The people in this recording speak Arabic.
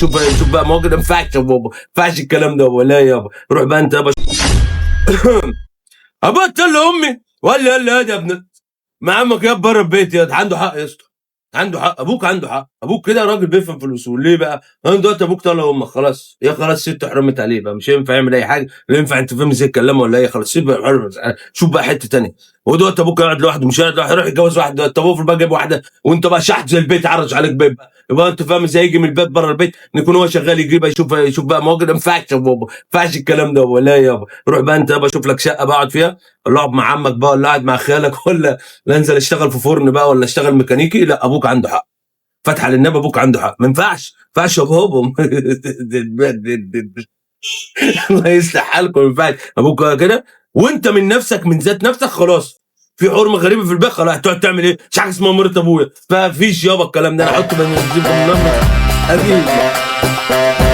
شوف بقى، ما هو كده ما ينفعش يا بابا، ما ينفعش الكلام ده يابا، لا يابا، روح بقى أنت يابا. أبطل لأمي ولا يلا يا ابن ما عمك ياب بره البيت يا عنده حق يا اسطى، عنده حق، ابوك عنده حق، ابوك كده راجل بيفهم في الاصول. ليه بقى؟ انا دلوقتي ابوك طلع امك خلاص، يا خلاص ست حرمت عليه بقى، مش هينفع يعمل اي حاجه، لا ينفع انت فاهم ازاي تكلمه ولا ايه، خلاص سيب بقى، شوف بقى حته ثانيه. هو دلوقتي ابوك قاعد لوحده، مش قاعد لوحده، يروح يتجوز واحده دلوقتي، ابوه بقى جايب واحده وانت بقى شحت زي البيت، عرج عليك بيت بقى، يبقى انت فاهم ازاي يجي من البيت بره البيت يكون هو شغال يجيبها، يشوف بقى، ما هو كده ما ينفعش يا بابا، ما ينفعش الكلام ده يابا، لا يابا، روح بقى انت يابا شوف لك شقه بقعد فيها، ولا اقعد مع عمك بقى، ولا قاعد مع خالك، ولا انزل اشتغل في فرن بقى، ولا اشتغل ميكانيكي. لا ابوك عنده حق، فاتحه للنبي، ابوك عنده حق، ما ينفعش ما ينفعش يا بابا. الله يصلح حالكم، ما ينفعش ابوك كده، وانت من نفسك من ذات نفسك خلاص في حرمه غريبه في البيت، خلاص هتقعد تعمل ايه؟ مش حاجه اسمها مرات ابويا، ما فيش يابا الكلام ده، انا احط بنزين في النار اكيد.